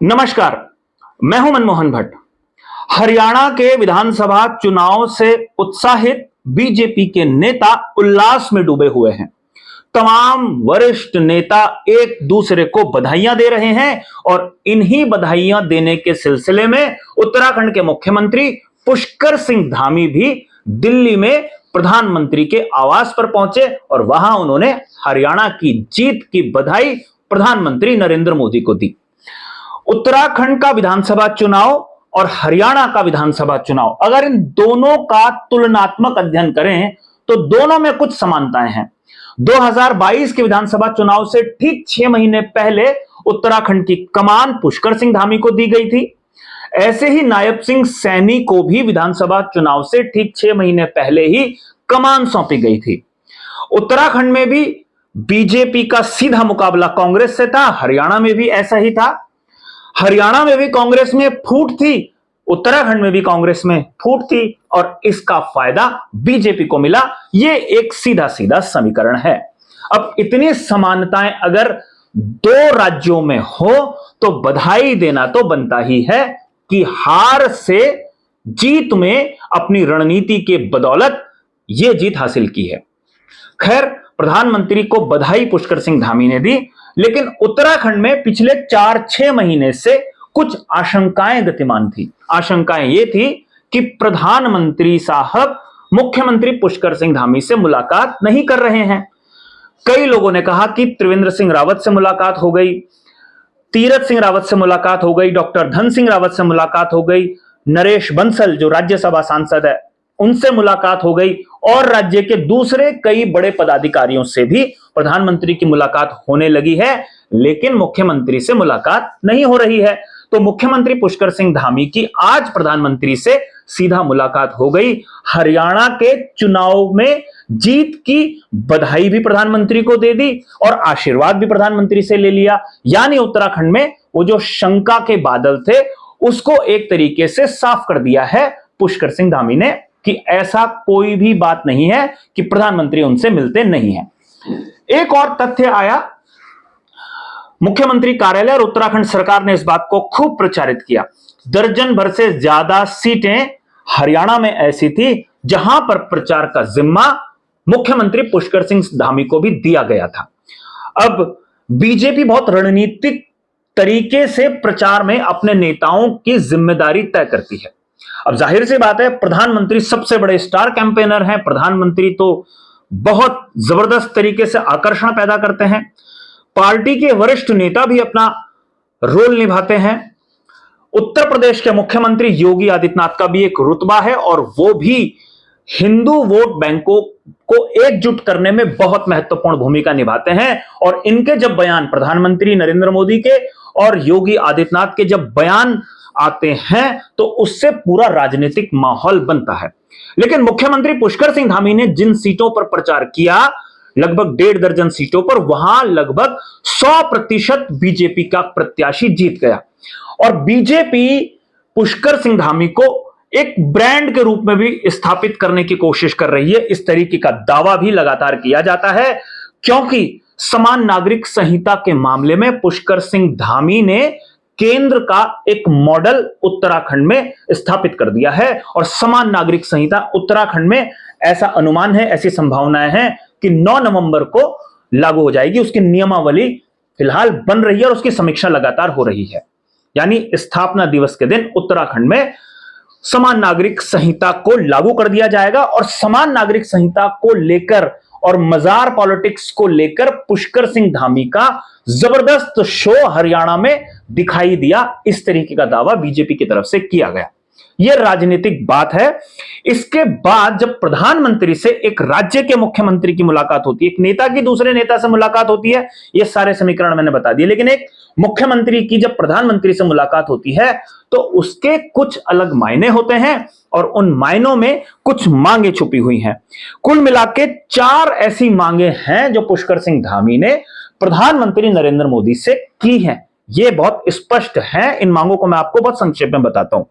नमस्कार, मैं हूं मनमोहन भट्ट। हरियाणा के विधानसभा चुनाव से उत्साहित बीजेपी के नेता उल्लास में डूबे हुए हैं। तमाम वरिष्ठ नेता एक दूसरे को बधाइयां दे रहे हैं और इन्हीं बधाइयां देने के सिलसिले में उत्तराखंड के मुख्यमंत्री पुष्कर सिंह धामी भी दिल्ली में प्रधानमंत्री के आवास पर पहुंचे और वहां उन्होंने हरियाणा की जीत की बधाई प्रधानमंत्री नरेंद्र मोदी को दी। उत्तराखंड का विधानसभा चुनाव और हरियाणा का विधानसभा चुनाव, अगर इन दोनों का तुलनात्मक अध्ययन करें तो दोनों में कुछ समानताएं हैं। 2022 के विधानसभा चुनाव से ठीक 6 महीने पहले उत्तराखंड की कमान पुष्कर सिंह धामी को दी गई थी। ऐसे ही नायब सिंह सैनी को भी विधानसभा चुनाव से ठीक 6 महीने पहले ही कमान सौंपी गई थी। उत्तराखंड में भी बीजेपी का सीधा मुकाबला कांग्रेस से था, हरियाणा में भी ऐसा ही था। हरियाणा में भी कांग्रेस में फूट थी, उत्तराखंड में भी कांग्रेस में फूट थी और इसका फायदा बीजेपी को मिला। यह एक सीधा सीधा समीकरण है। अब इतनी समानताएं अगर दो राज्यों में हो तो बधाई देना तो बनता ही है कि हार से जीत में अपनी रणनीति के बदौलत यह जीत हासिल की है। खैर, प्रधानमंत्री को बधाई पुष्कर सिंह धामी ने दी, लेकिन उत्तराखंड में पिछले 4-6 महीने से कुछ आशंकाएं गतिमान थी। आशंकाएं ये थी कि प्रधानमंत्री साहब मुख्यमंत्री पुष्कर सिंह धामी से मुलाकात नहीं कर रहे हैं। कई लोगों ने कहा कि त्रिवेंद्र सिंह रावत से मुलाकात हो गई, तीरथ सिंह रावत से मुलाकात हो गई, डॉक्टर धन सिंह रावत से मुलाकात हो गई, नरेश बंसल जो राज्यसभा सांसद है उनसे मुलाकात हो गई और राज्य के दूसरे कई बड़े पदाधिकारियों से भी प्रधानमंत्री की मुलाकात होने लगी है, लेकिन मुख्यमंत्री से मुलाकात नहीं हो रही है। तो मुख्यमंत्री पुष्कर सिंह धामी की आज प्रधानमंत्री से सीधा मुलाकात हो गई। हरियाणा के चुनाव में जीत की बधाई भी प्रधानमंत्री को दे दी और आशीर्वाद भी प्रधानमंत्री से ले लिया। यानी उत्तराखंड में वो जो शंका के बादल थे उसको एक तरीके से साफ कर दिया है पुष्कर सिंह धामी ने कि ऐसा कोई भी बात नहीं है कि प्रधानमंत्री उनसे मिलते नहीं हैं। एक और तथ्य आया, मुख्यमंत्री कार्यालय और उत्तराखंड सरकार ने इस बात को खूब प्रचारित किया। दर्जन भर से ज्यादा सीटें हरियाणा में ऐसी थी जहां पर प्रचार का जिम्मा मुख्यमंत्री पुष्कर सिंह धामी को भी दिया गया था। अब बीजेपी बहुत रणनीतिक तरीके से प्रचार में अपने नेताओं की जिम्मेदारी तय करती है। अब जाहिर सी बात है, प्रधानमंत्री सबसे बड़े स्टार कैंपेनर हैं। प्रधानमंत्री तो बहुत जबरदस्त तरीके से आकर्षण पैदा करते हैं। पार्टी के वरिष्ठ नेता भी अपना रोल निभाते हैं। उत्तर प्रदेश के मुख्यमंत्री योगी आदित्यनाथ का भी एक रुतबा है और वो भी हिंदू वोट बैंकों को एकजुट करने में बहुत महत्वपूर्ण भूमिका निभाते हैं। और इनके जब बयान, प्रधानमंत्री नरेंद्र मोदी के और योगी आदित्यनाथ के जब बयान आते हैं तो उससे पूरा राजनीतिक माहौल बनता है। लेकिन मुख्यमंत्री पुष्कर सिंह धामी ने जिन सीटों पर प्रचार किया, लगभग 1.5 दर्जन सीटों पर, वहां लगभग 100% बीजेपी का प्रत्याशी जीत गया। और बीजेपी पुष्कर सिंह धामी को एक ब्रांड के रूप में भी स्थापित करने की कोशिश कर रही है। इस तरीके का दावा भी लगातार किया जाता है क्योंकि समान नागरिक संहिता के मामले में पुष्कर सिंह धामी ने केंद्र का एक मॉडल उत्तराखंड में स्थापित कर दिया है। और समान नागरिक संहिता उत्तराखंड में, ऐसा अनुमान है, ऐसी संभावनाएं हैं कि 9 नवंबर को लागू हो जाएगी। उसकी नियमावली फिलहाल बन रही है और उसकी समीक्षा लगातार हो रही है। यानी स्थापना दिवस के दिन उत्तराखंड में समान नागरिक संहिता को लागू कर दिया जाएगा। और समान नागरिक संहिता को लेकर और मजार पॉलिटिक्स को लेकर पुष्कर सिंह धामी का जबरदस्त शो हरियाणा में दिखाई दिया। इस तरीके का दावा बीजेपी की तरफ से किया गया। यह राजनीतिक बात है। इसके बाद जब प्रधानमंत्री से एक राज्य के मुख्यमंत्री की मुलाकात होती है, एक नेता की दूसरे नेता से मुलाकात होती है, ये सारे समीकरण मैंने बता दिए। लेकिन एक मुख्यमंत्री की जब प्रधानमंत्री से मुलाकात होती है तो उसके कुछ अलग मायने होते हैं और उन मायनों में कुछ मांगे छुपी हुई हैं। कुल मिलाके 4 ऐसी मांगे हैं जो पुष्कर सिंह धामी ने प्रधानमंत्री नरेंद्र मोदी से की हैं। ये बहुत स्पष्ट है। इन मांगों को मैं आपको बहुत संक्षेप में बताता हूं।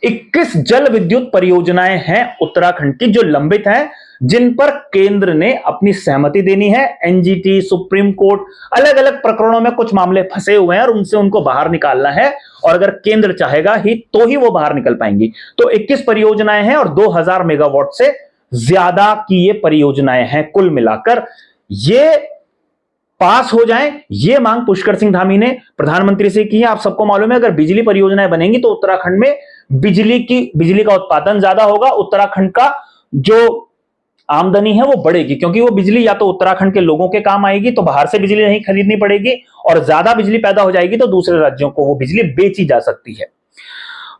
21 जल विद्युत परियोजनाएं हैं उत्तराखंड की जो लंबित हैं, जिन पर केंद्र ने अपनी सहमति देनी है। एनजीटी, सुप्रीम कोर्ट, अलग अलग प्रकरणों में कुछ मामले फंसे हुए हैं और उनसे उनको बाहर निकालना है, और अगर केंद्र चाहेगा ही तो ही वो बाहर निकल पाएंगी। तो 21 परियोजनाएं हैं और 2000 मेगावाट से ज्यादा की ये परियोजनाएं हैं। कुल मिलाकर ये पास हो जाएं, ये मांग पुष्कर सिंह धामी ने प्रधानमंत्री से की है। आप सबको मालूम है, अगर बिजली परियोजनाएं बनेंगी तो उत्तराखंड में बिजली का उत्पादन ज्यादा होगा, उत्तराखंड का जो आमदनी है वो बढ़ेगी, क्योंकि वो बिजली या तो उत्तराखंड के लोगों के काम आएगी, तो बाहर से बिजली नहीं खरीदनी पड़ेगी, और ज्यादा बिजली पैदा हो जाएगी तो दूसरे राज्यों को वो बिजली बेची जा सकती है।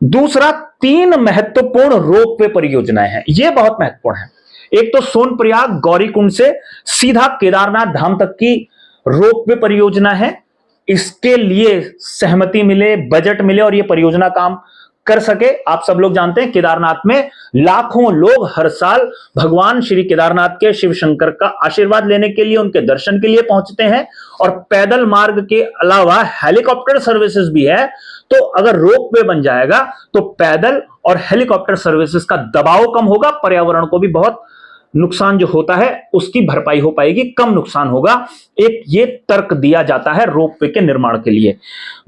दूसरा, 3 महत्वपूर्ण रोपवे परियोजनाएं हैं, ये बहुत महत्वपूर्ण है। एक तो सोनप्रयाग गौरीकुंड से सीधा केदारनाथ धाम तक की रोपवे परियोजना है। इसके लिए सहमति मिले, बजट मिले और यह परियोजना काम कर सके। आप सब लोग जानते हैं केदारनाथ में लाखों लोग हर साल भगवान श्री केदारनाथ के शिव शंकर का आशीर्वाद लेने के लिए, उनके दर्शन के लिए पहुंचते हैं, और पैदल मार्ग के अलावा हेलीकॉप्टर सर्विसेज भी है। तो अगर रोपवे बन जाएगा तो पैदल और हेलीकॉप्टर सर्विसेज का दबाव कम होगा, पर्यावरण को भी बहुत नुकसान जो होता है उसकी भरपाई हो पाएगी, कम नुकसान होगा। एक ये तर्क दिया जाता है रोपवे के निर्माण के लिए।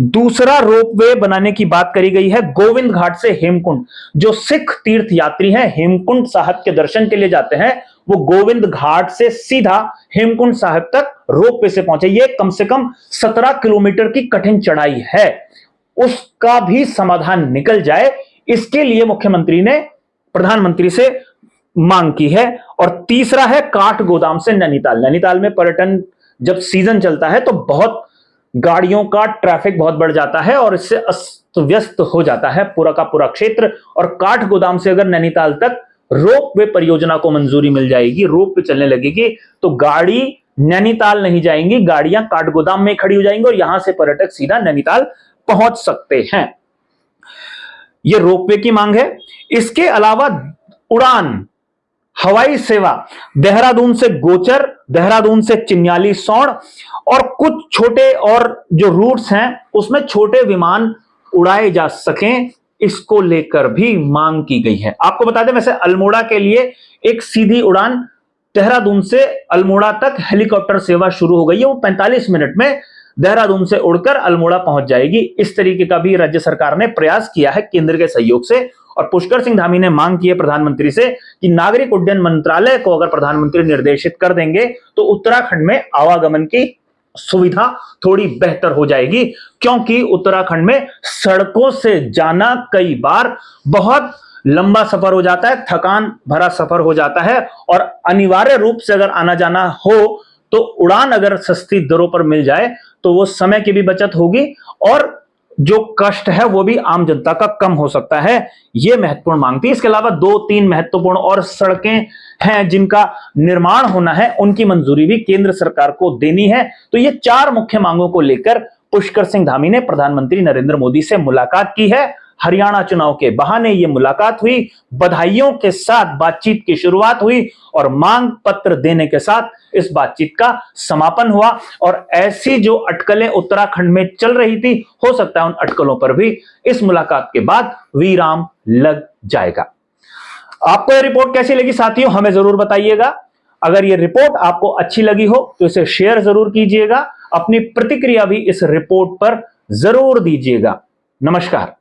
दूसरा, रोपवे बनाने की बात करी गई है गोविंद घाट से हेमकुंड। जो सिख तीर्थ यात्री हैं, हेमकुंड साहब के दर्शन के लिए जाते हैं, वो गोविंद घाट से सीधा हेमकुंड साहब तक रोपवे से पहुंचे। ये कम से कम 17 किलोमीटर की कठिन चढ़ाई है, उसका भी समाधान निकल जाए, इसके लिए मुख्यमंत्री ने प्रधानमंत्री से मांग की है। और तीसरा है काठगोदाम से नैनीताल। नैनीताल में पर्यटन जब सीजन चलता है तो बहुत गाड़ियों का ट्रैफिक बहुत बढ़ जाता है और इससे अस्त व्यस्त हो जाता है पूरा का पूरा क्षेत्र। और काठगोदाम से अगर नैनीताल तक रोपवे परियोजना को मंजूरी मिल जाएगी, रोपवे चलने लगेगी, तो गाड़ी नैनीताल नहीं जाएंगी, गाड़ियां काठगोदाम में खड़ी हो जाएंगी और यहां से पर्यटक सीधा नैनीताल पहुंच सकते हैं। यह रोपवे की मांग है। इसके अलावा उड़ान हवाई सेवा, देहरादून से गोचर, देहरादून से चिन्याली सौड़, और कुछ छोटे और जो रूट्स हैं उसमें छोटे विमान उड़ाए जा सकें, इसको लेकर भी मांग की गई है। आपको बता दें, वैसे अल्मोड़ा के लिए एक सीधी उड़ान देहरादून से अल्मोड़ा तक हेलीकॉप्टर सेवा शुरू हो गई है। वो 45 मिनट में देहरादून से उड़कर अल्मोड़ा पहुंच जाएगी। इस तरीके का भी राज्य सरकार ने प्रयास किया है केंद्र के सहयोग से। और पुष्कर सिंह धामी ने मांग की है प्रधानमंत्री से कि नागरिक उड्डयन मंत्रालय को अगर प्रधानमंत्री निर्देशित कर देंगे तो उत्तराखंड में आवागमन की सुविधा थोड़ी बेहतर हो जाएगी, क्योंकि उत्तराखंड में सड़कों से जाना कई बार बहुत लंबा सफर हो जाता है, थकान भरा सफर हो जाता है, और अनिवार्य रूप से अगर आना जाना हो तो उड़ान अगर सस्ती दरों पर मिल जाए तो वो समय की भी बचत होगी और जो कष्ट है वो भी आम जनता का कम हो सकता है। यह महत्वपूर्ण मांग थी। इसके अलावा 2-3 महत्वपूर्ण और सड़कें हैं जिनका निर्माण होना है, उनकी मंजूरी भी केंद्र सरकार को देनी है। तो ये 4 मुख्य मांगों को लेकर पुष्कर सिंह धामी ने प्रधानमंत्री नरेंद्र मोदी से मुलाकात की है। हरियाणा चुनाव के बहाने यह मुलाकात हुई, बधाइयों के साथ बातचीत की शुरुआत हुई और मांग पत्र देने के साथ इस बातचीत का समापन हुआ। और ऐसी जो अटकलें उत्तराखंड में चल रही थी, हो सकता है उन अटकलों पर भी इस मुलाकात के बाद विराम लग जाएगा। आपको यह रिपोर्ट कैसी लगी साथियों, हमें जरूर बताइएगा। अगर यह रिपोर्ट आपको अच्छी लगी हो तो इसे शेयर जरूर कीजिएगा, अपनी प्रतिक्रिया भी इस रिपोर्ट पर जरूर दीजिएगा। नमस्कार।